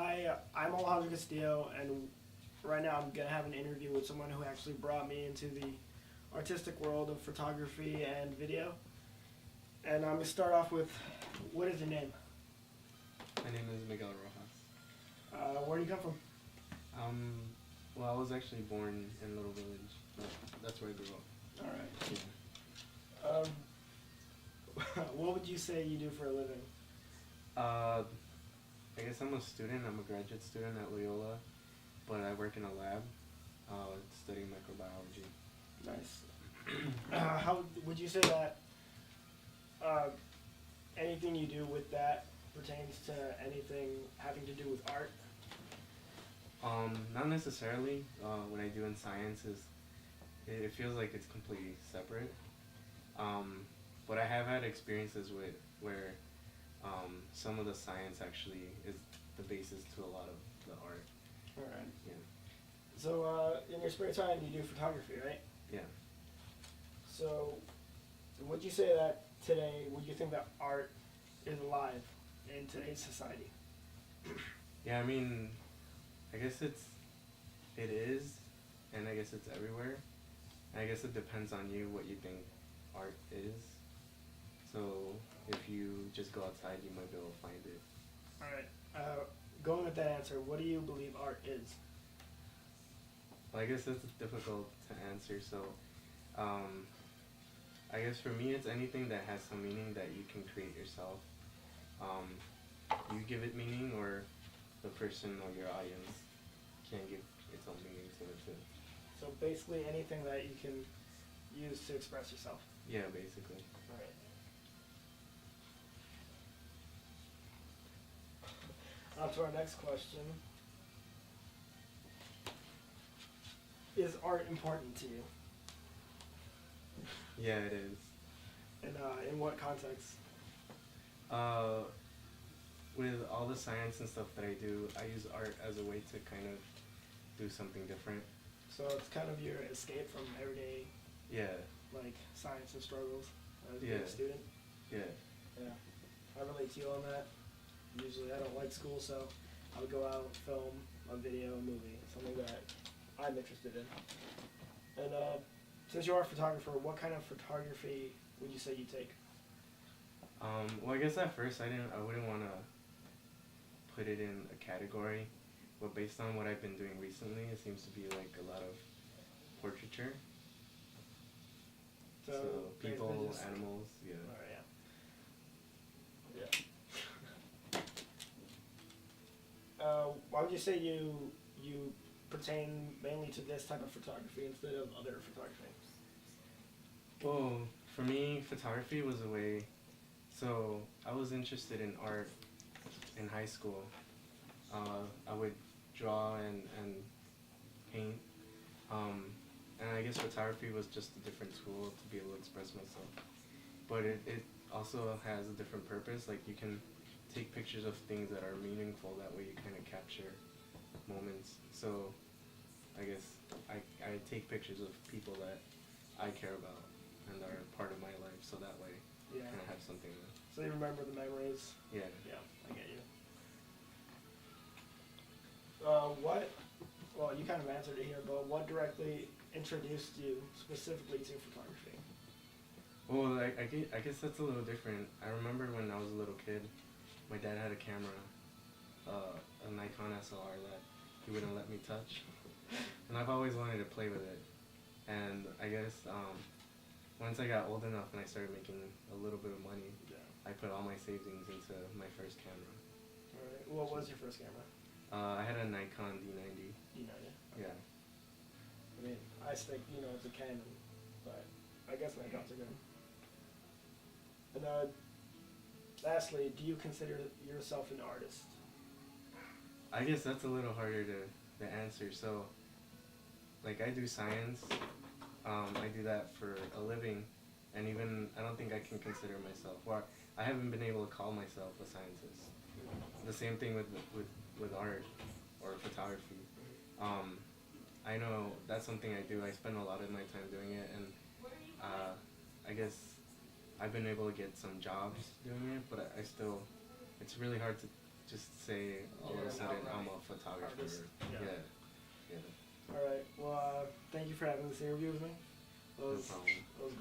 Hi, I'm Alejandro Castillo, and right now I'm gonna have an interview with someone who actually brought me into the artistic world of photography and video. And I'm gonna start off with, what is your name? My name is Miguel Rojas. Where do you come from? Um, well, I was actually born in a little village, but that's where I grew up. All right. Yeah. What would you say you do for a living? Uh, I guess I'm a student. I'm a graduate student at Loyola, but I work in a lab, studying microbiology. Nice. How would you say that anything you do with that pertains to anything having to do with art? Not necessarily. What I do in science is, it feels like it's completely separate. But I have had experiences with where some of the science actually is the basis to a lot of the art. All right. Yeah. So in your spare time, you do photography, right? Yeah. So would you say that today, would you think that art is alive in today's society? Yeah, I mean, I guess it is, and I guess it's everywhere. And I guess it depends on you what you think art is. So if you just go outside, you might be able to find it. All right. Going with that answer, what do you believe art is? Well, I guess that's difficult to answer. So, I guess for me, it's anything that has some meaning that you can create yourself. You give it meaning, or the person or your audience can give its own meaning to it too. So basically anything that you can use to express yourself. Yeah, basically. All right. On to our next question. Is art important to you? Yeah, it is. And in what context? With all the science and stuff that I do, I use art as a way to kind of do something different. So it's kind of your escape from everyday, Yeah. like, science and struggles as being Yeah. a student. Yeah. Yeah, I relate to you on that. Usually I don't like school, so I would go out, film a video, a movie, something that I'm interested in. And since you are a photographer, what kind of photography would you say you take? Well, I guess at first I wouldn't want to put it in a category, but based on what I've been doing recently, it seems to be like a lot of portraiture. So people, just, animals, yeah. Alright, yeah. Why would you say you pertain mainly to this type of photography instead of other photography? Well, for me, photography was a way. So I was interested in art in high school. I would draw and paint. And I guess photography was just a different tool to be able to express myself. But it also has a different purpose. Like, you can take pictures of things that are meaningful. That way you kind of capture moments. So I guess I take pictures of people that I care about and are part of my life. So that way Yeah. kind of have something to... So you remember the memories? Yeah. Yeah, I get you. Well, you kind of answered it here, but what directly introduced you specifically to photography? Well, I guess that's a little different. I remember when I was a little kid, my dad had a camera, a Nikon SLR that he wouldn't let me touch. And I've always wanted to play with it. And I guess once I got old enough and I started making a little bit of money, Yeah. I put all my savings into my first camera. Alright. What was your first camera? I had a Nikon D90. D90. Yeah. I mean, I stick, it's a Canon, but I guess Nikons are good. And lastly, do you consider yourself an artist? I guess that's a little harder to answer. So, like, I do science. I do that for a living, and even I don't think I can consider myself, or I haven't been able to call myself a scientist. The same thing with art or photography. I know that's something I do. I spend a lot of my time doing it, and I guess I've been able to get some jobs doing it, but I still, it's really hard just say all of a sudden I'm a photographer. Artist. Yeah. Yeah. All right. Well, thank you for having this interview with me. No problem. It was